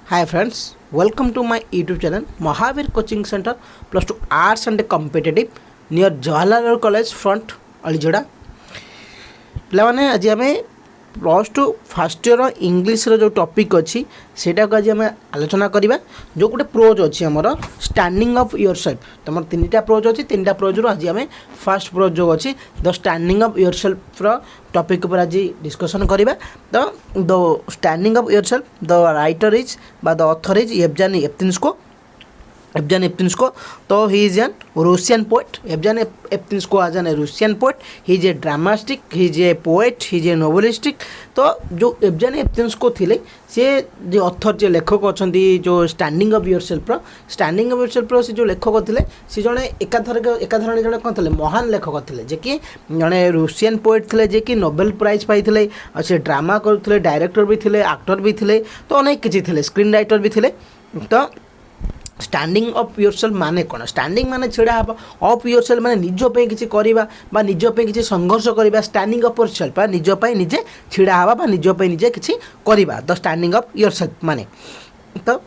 Hi friends, welcome to my YouTube channel Mahavir Coaching Center Plus 2 Arts and Competitive near Jawaharlal College front Alijoda. पिलाने आज आम plus two fast year English जो topic अच्छी सेटा को आज आम आलोचना करवा जो गोटे प्रोज अच्छी आमर स्टैंडिंग अफ योर सेल्फ तुम तीन टा प्रोज अच्छी तीन टा प्रोज आज आम फास्ट प्रोज जो अच्छी the standing up your self topic पर आज डिस्कसन करवा तो the standing up your self the writer is the author is Yevgeny एप्तिन्स्को तो he is an Russian poet Yevgeny एप्तिन्स्को as an Russian poet he is a dramatist he is a poet he is a novelist तो जो येवजेनी एप्तिन्स्को थिले से जो author जो लेखक अच्छा जो स्टैंडिंग अफ योर सेल्फ से जो लेखक थे सी जड़े एकाधरण जड़े कौन थे महान लेखक थे जे कि जड़े रूसियन पोएट थे जे कि नोबेल प्राइज पाई से ड्रामा करते डायरेक्टर भी थे एक्टर भी थे तो अनेक किसी थे स्क्रीन राइटर भी थे तो स्टैंडिंग अफ योर सेल्फ माने कौन स्टैंडिंग माने छिड़ा हम अफ योर सेल्फ माने निजपे किसी करवा निजपे किसी संघर्ष करवा स्टैंडिंग अफ योर सेल्फ निजपे निजे छिड़ा हवा निजपे निजे किसी करवा the standing up your self माने तो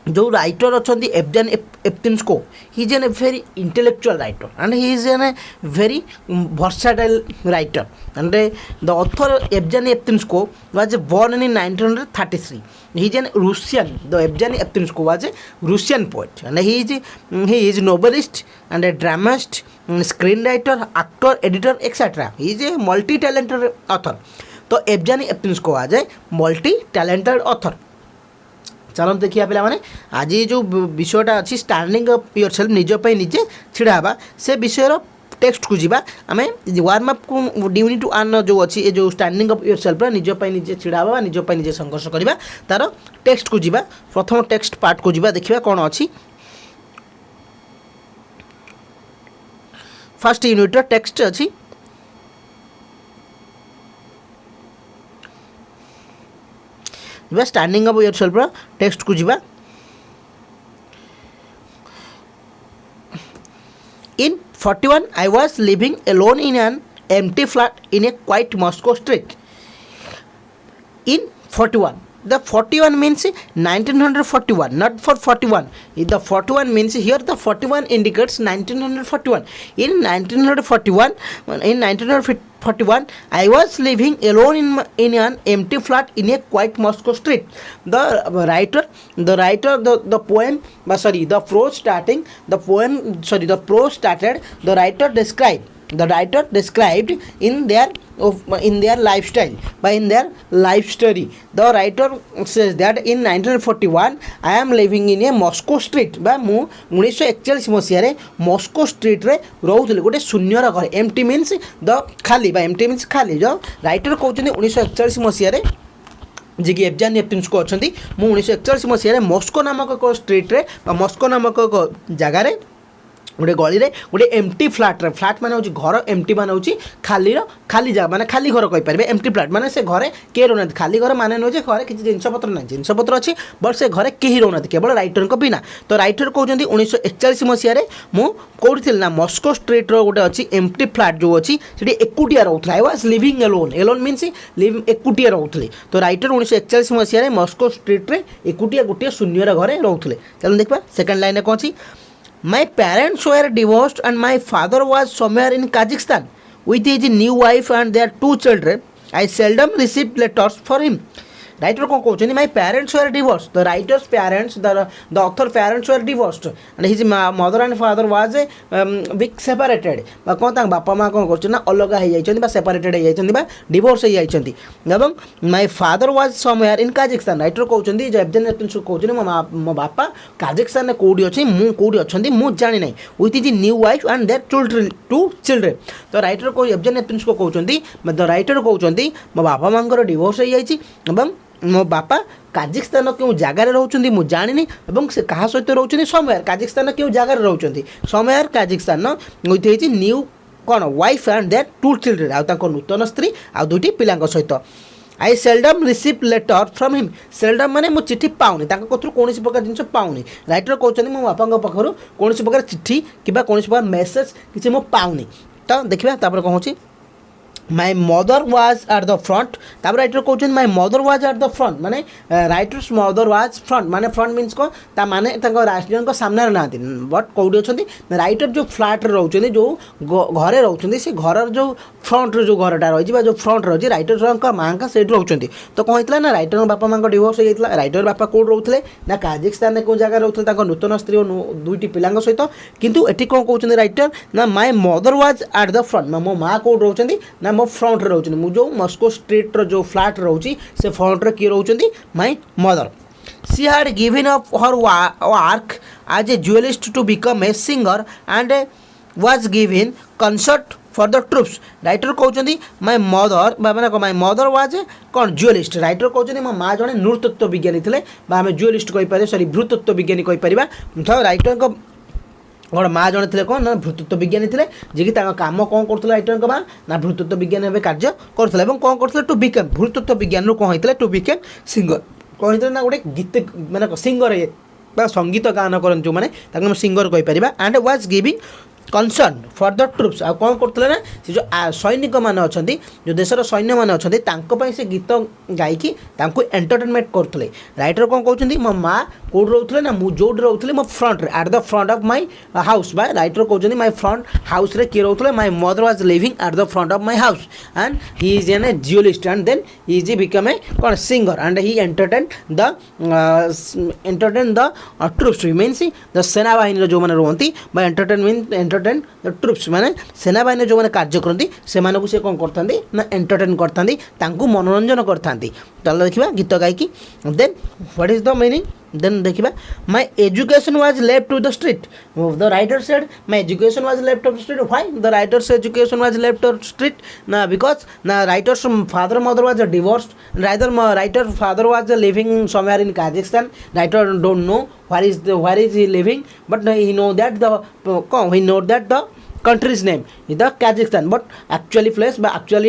जो राइटर अच्छा येवजेनी एप्तिन्स्को ही is an a very intellectual writer and he is an a very versatile writer and the author येवजेनी एप्तिन्स्को was born in 1933 he is an Russian the येवजेनी एप्तिन्स्को was a Russian poet and he is novelist and a dramatist screenwriter actor editor etc he is a multi talented author तो येवजेनी एप्तिन्स्को was a multi talented author चलो देखिए पे मैंने आज जो विषयटा अच्छी standing up your self निजपे निजे छिड़ा हवा से विषय टेक्स्ट को जीवा आम वार्म अप को ड्यूनी टू आर्न जो अच्छी ये जो स्टैंडिंग अफ योर सेल्फ निजपे निजे छिड़ा हवा निजपे निजे संघर्ष करवा तार टेक्स्ट को जीवा प्रथम टेक्स्ट पार्ट को जीवा देखिए कौन अच्छी फर्स्ट यूनिट टेक्स्ट अच्छी standing up your self text को जीवा इन 41 I was living alone in an empty flat in a quiet Moscow street. In 41 the 41 means 1941 not for 41 the 41 means here the 41 indicates 1941 in 1941 I was living alone in an empty flat in a quiet Moscow street. The poem the prose started the writer described in their lifestyle in their life story. The writer says that in 1941 I am living in a Moscow street बा मु 1941 मसीह Moscow street रे रोथले गोटे शून्यर घर empty means the खाली बा empty means खाली जो writer कहते 1941 मसीह जी कि येवजेनी एप्तिन्स्को अच्छा मु 1941 मसीह मस्को नामक एक स्ट्रीट रे मस्को नामक एक जगार गोटे गली रे गोटे एम्प्टी फ्लाट माने होची घर एम्प्टी माने होची खाली जगह माने खाली घर कहि परबे एम्प्टी फ्लाट माने से घरे के रोना खाली घर माने नो जे घरे किछि जिंसपत्र ना जिंसपत्र अछि बट से घरे केही रोना केवल राइटर को बिना तो राइटर कहउछन्ती 1941 मसिया रे मु कोठी थिल ना मस्को स्ट्रीट रो गोटे अछि एम्प्टी फ्लाट जो अछि सेठी एकुटिया रहउथला I was living alone means live एकुटिया रहउथले तो राइटर 1941 मसिया रे मस्को स्ट्रीट रे एकुटिया गोटे शून्यर घरे रहउथले चलो देखबा सेकंड लाइन कोन अछि My parents were divorced and my father was somewhere in Kazakhstan with his new wife and their 2 children. I seldom received letters for him. Writer कौन कहते my parents were divorced. The writer's parents, the author parents were divorced and his mother and father was big separated. कौन तांग बापा माँ कौन करछन ना अलग हो जाइछन बा सेपरेटेड हो जाइछन बा डिवोर्स हो जाइछन एवं my father was somewhere in Kazakhstan. Writer कहउछन जे येवजेनी एप्तिन्स्को कहउछन मो बापा काजाखस्तान कोडी अछि मु कोडी अछंती मु जानि नै with his new wife and their 2 children तो राइटर को येवजेनी एप्तिन्स्को कहउछन द राइटर कहउछन मो बापा मांकर डिवोर्स हो जाइछि एवं मो बापा काजाखस्तान क्यों जगार रोचंती मु जानिनी एवं से कहा सहित रोचंती समयर काजाखस्तान क्यों जगार रोचंती समयर काजाखस्तान विथ हिज न्यू कौन वाइफ एंड देयर 2 चिल्ड्रन आ ताको नूतन स्त्री आ दुटी पिलांक सहित I seldom receive letter from him seldom माने मु चिट्ठी पाउनी ताको कथरु कोनोसी प्रकार जिंस पाउनी राइटर कहउछन्ती मो बापांक पखरु कोनोसी प्रकार चिट्ठी किबा कोनोसी प्रकार मेसेज किछि मो पाउनी तो देखिबा तापर कहउछि my mother was at the front तापर राइटर कहते my mother was at the front माने राइटर्स मदर वाज फ्रंट माने फ्रंट मीन्स को ता माने राष्ट्रीय सामने ना बट कौटी अच्छा राइटर जो फ्लाट रोचे जो घरे रोचे से घर जो फ्रंट जो घरटा रही जो फ्रंट रही राइटर माँ का सैठ रोचे तो कौन होता ना राइटर बापा माँ डिवोर्स होता राइटर बापा कौट रोते ना काजिकिस्तान कौ जगह रोते नूतन स्त्री दुईटी पिला सहित किंतु एटी कौन कहते राइटर ना my mother was at the front मो माँ कौट रोचे ना मो फ्रंट रोचे मुझे जो मस्को स्ट्रीट जो फ्लाट रोची से फ्रंट रे किए रोचे my mother she had given up her work as a journalist to become a singer and was given concert for the troops writer कहते माय मदर मैंने माय मदर वाज कौन journalist writer कहते मो माँ जड़े नृतत्व विज्ञानी थे आम ज्वेलिस्ट कहीपर सॉरी भ्रूतत्व विज्ञानी कहीपर तो राइटर और माँ जड़े थे कौन ना भ्रूतत्व विज्ञानी थे जी कम कौन कर राइटर माँ ना भ्रूतत्व विज्ञानी भाव कार्य करते कौन करते टू बिकेम भ्रूतत्व विज्ञान कौन होता टू बिकेम सिंगर कौन होता ना गोटे गीत माने सिंगर संगीत गान कर जो मैंने सिंगर कहीपर and was giving concern for the troops आ कौन करते ना से जो सैनिक मैंने अच्छा जो देशर सैन्य मैंने अच्छा से गीत गायकी एंटरटेनमेंट करते राइटर कौन कहते मो माँ कौट रोते ना जो रोते मो front at the front of my house बा राइटर कहते माय फ्रंट हाउस रे किए रोते my mother was living at the front of my house and he is an a journalist and then he is become a कौन singer and he entertain the troops means the सेना बाहिनी जो मैंने रुहति entertain troops माने सेना बाहिनी जो मैंने कार्य करती से कौन करते ना एंटरटेन करती मनोरंजन करती चलो देखा गीत गायकी then what is the meaning then देखा my education was left to the street the writer said my education was left to the street why the writer's education was left to the street ना because ना writer's father mother was divorced writer father was living somewhere in Kazakhstan writer don't know where is he living but he know that the country's name is the Kazakhstan but actually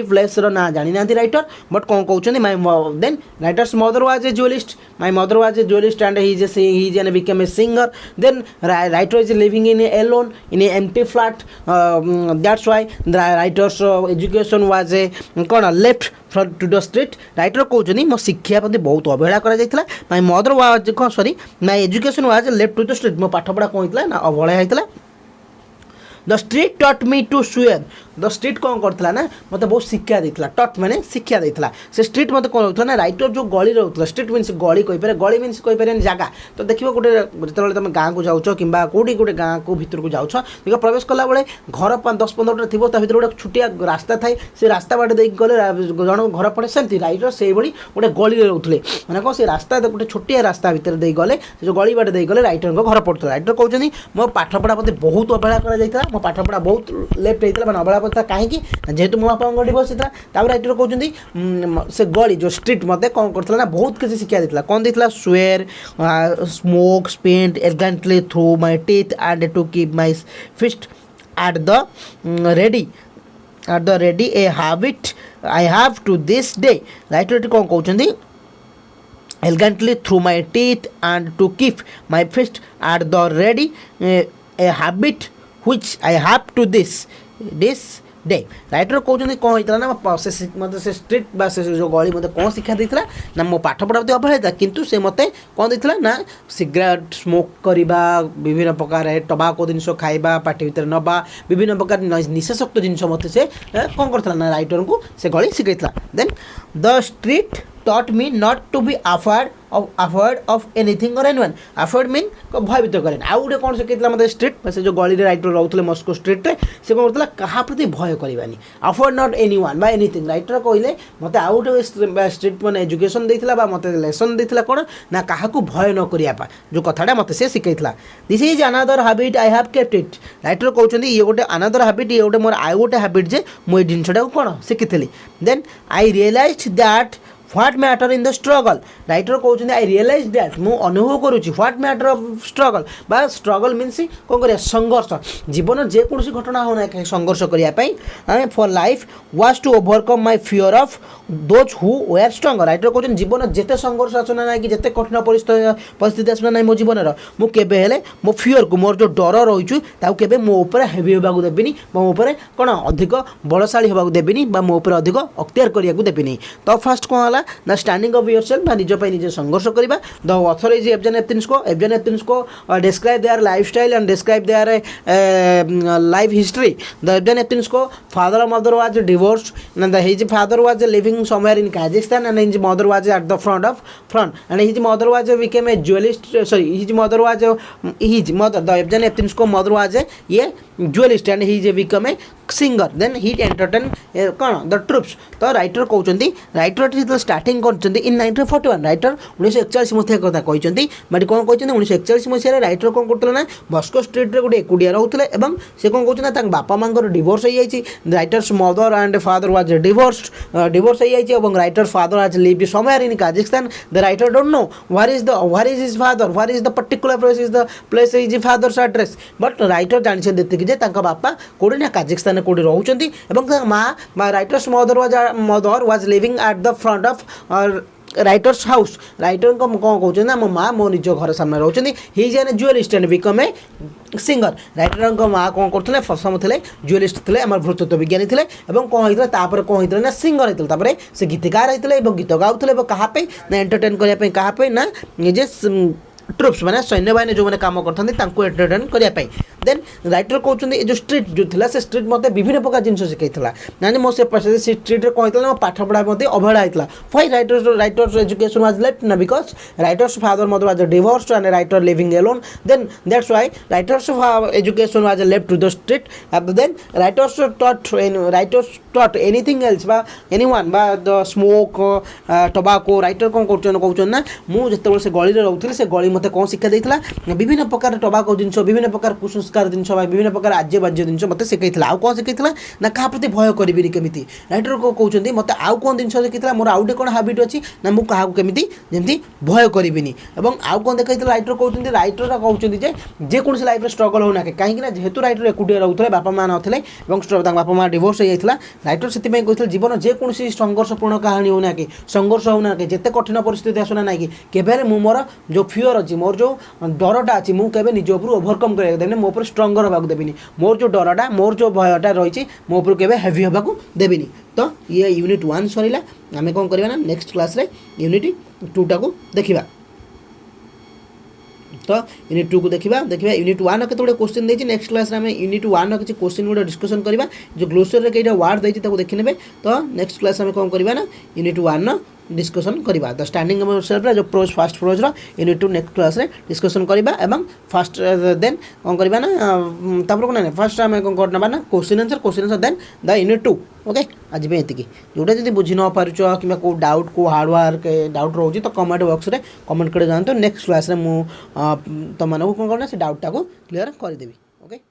place रो ना जानी ना writer but कौन कहते my then writer's mother was a journalist my mother was a journalist and he is an become a singer then writer is living in alone in a empty flat that's why writer's education was a कौन left front to the street writer कहते मो शिक्षा प्रति बहुत अवहेला कर my mother was sorry my education was left to the street मो पाठपढ़ा कौन होता ना अवहेला होता the street taught me to swear the street कौन करता ना मतलब बहुत शिक्षा देता टट मैंने शिक्षा देता से स्ट्रीट मत कौन होता ना राइटर जो गली रोता स्ट्रीट मीन्स गली कहीपर गली मीन्स कहीपर जगह तो देखो गोटे जो तुम गाँव को जाऊँ कि कौटी गोटे गाँव को भर को जाऊँ देख प्रवेश कला बेले घर 10-15 थी भर गोटे छुटिया रास्ता थाए से रास्ता बाट दे गले जन घर पड़े सेमती राइटर से गोटे गली रोते मैंने कौन से रास्ता गोटे छोटिया रास्ता भितर दे गले जो गली बाट दे गले राइटर घर पड़ता राइटर कहते मो पाठपढ़ा प्रति बहुत अवहेला कर मो पाठपढ़ा बहुत लेफ्ट होता है अवहेला पड़ता कहीं जेहेतु मो बापा डिवोर्स होता राइटर कहते से गली जो स्ट्रीट मत कौन करता ना बहुत किसी शिक्षा देता कौन देता swear smoke spent elegantly through my teeth and to keep my fist at the ready a habit I have to this day writer कौन कहते elegantly through my teeth and to keep my fist at the ready a habit which I have to this day writer कहते कौन होता ना मतलब से street बा से जो गली मत कौन शिक्षा देता ना मो पाठ पढ़ा प्रति अवहेला किंतु से मत कौन देता ना सिगरेट स्मोक करवा विभिन्न प्रकार टबाको जिनस खाइबा पार्टी भीतर नवा विभिन्न प्रकार निशाशक्त जिनस मत से कौन करता ना राइटर को से गली शिखाई then the street taught me not to be afraid of anything or anyone afraid mean भयभीत करें आउ गोटे कौन शिखाई मतलब स्ट्रीट से जो गली राइटर रोते मस्को स्ट्रीट रे से कौन करता क्या प्रति भय करवानी अफोर्ड नॉट एनी वन बा एनीथिंग राइटर कहले मत आउ गोटे स्ट्रीट मैंने एजुकेशन देता मत लेसन देता कौन ना क्या भय न करने जो कथाटा मत से शिखाई this is another habit I have kept it writer कहते ये गोटे अनदर हैबिट ये गोटे मोर आउ गोटे हैबिट जे मुझे जिनटा कौन शिखी then I realized that what matter in the struggle writer कहते आई रियलाइज दैट मु अनुभव करुँची व्हाट मैटर ऑफ स्ट्रगल बा स्ट्रगल मीन्स कौन कर संघर्ष जीवन जेकोसी घटना होना संघर्ष करने for life was to overcome my fear of those who were strong writer कहते जीवन जिते संघर्ष आसना ना कि जिते कठिन परिस्थिति आसना ना मो जीवन मुझे मो फियर को मोर जो डर रही केबे मो ऊपर हेवी होगा देविनी मो ऊपर कौन अधिक बलशाली होगा देविनी मो ऊपर अधिक अख्तियार करने को देविनी तो फास्ट कौन है ना स्टैंडिंग अफ योर सेल्फ निजपाई निजे संघर्ष करवा the author is एफजन एप्तिन्सको describe their life style and describe their life history the एफजन एप्तिन्सको father mother was divorced and his father was living somewhere in Kazakhstan and his mother was at the front and his mother was became a jewelist his mother the Evgen Eptinsko mother was a jewelist and he become a singer then he entertain कौन the troops तो writer कहते writer starting कर इन 1941 writer 1941 मसीहा कथा कहते but कौन कहते 1941 मसीह writer कौन करते ना बस्को स्ट्रीट रे गोटे एकुटिया रोते से कौन कहते बापा माँ डिवोर्स हो जाए writer's mother and father was divorce हो जाए writer father as lived somewhere in Kazakhstan the writer don't know where is his father where is the particular place is father's address but writer जानी देती जे बापा कौटी ना काजाखस्तान कौटी रोचंती माँ writers mother was living at the front of writers house writer को कौन कहते ना मो माँ मो निज घर सामने रोचंती he is an journalist and become a singer writer माँ कौन करते प्रथम थे ज्वेलिस्ट थे आम भृतत्व विज्ञानी थे कौन होता कौन होता ना सिंगर होते से गीतकार होते गीत गाँव कहाँपे ना एंटरटेन करने कहाँपे ना निजे ट्रुप्स मैंने सैन्य बाहिनी जो मैंने काम करते एंटरटेन करने देन राइटर कहते जो स्ट्रीट जो थी से स्ट्रीट मत विभिन्न प्रकार जिन शिखाई ना मो से स्ट्रीट कौन होता मो पाठ पढ़ा मत अवहेला होता why writer's education was left ना because writer's father mother was divorced and writer living alone then that's why writer's education was left to the street then writer's taught anything else बा एनीवन बा the smoke tobacco writer कौन कहते ना मुझे से गली रोली से गली मत कौन शिक्षा देता विभिन्न प्रकार टोबाको जिन विभिन्न प्रकार कुसंस्कार जिन विभिन्न प्रकार आज्य बाज्य जिन मत शिखाई आउ कौन शिखाई ना क्या प्रति भय करी केमी राइटर को कहते मत आउ कौन जिन शिखाई मोर आउ कौन हाबिट अच्छी ना मुझे क्या केमी जमी भय करी आउ कौन देखा राइटर कहते राइटर कहते जेकोसी लाइफ स्ट्रगल होना कहीं जेहेतु राइटर एकुटिया रोते बापा माँ नथिले बापा माँ डिवोर्स हो जाता राइटर से कहते जीवन जेकोसी संघर्षपूर्ण कहानी होना कि संघर्ष होना कि जिते कठिन परिस्थिति आसना ना कि केवल मोर जो फियर अच्छी मोर जो डरटा अच्छी मुझे निज ऊपर ओभरकम कर देनी मो ऊपर स्ट्रंगर होगा देविनी मोर जो डरटा मोर जो भयटा रही मो ऊपर केवे हेवी होगा देविनी तो ये यूनिट 1 सरीला आम कौन करवा ना नेक्स्ट क्लास रे यूनिट 2 टाक देखा तो यूनिट 2 को देखा यूनिट 1 के क्वेश्चन देती नेक्स्ट क्लास में यूनिट 1 किसी क्वेश्चन गुड़ा डिस्कसन करवा जो ग्लोसरी में कईटा वार्ड देती देखने तो नेक्स्ट क्लास में कौन करवा ना यूनिट 1 डिस्कसन करवा द स्टैंडिंग सेल्फ जो prose first prose unit 2 next class रे डिस्कसन करवा एवं फास्ट देन कौन करवा ना तापर कौन फास्ट आम कौन करना ना question answer then the unit 2 okay आज भी ये जोटा जब बुझी न पार्च कि डाउट को हार्डवर्क डाउट रोचे तो कमेंट बॉक्स रे कमेंट कर जातु नेक्स्ट क्लास रे मु तुम कौन करना से डाउटा को क्लीयर करदेवी ओके।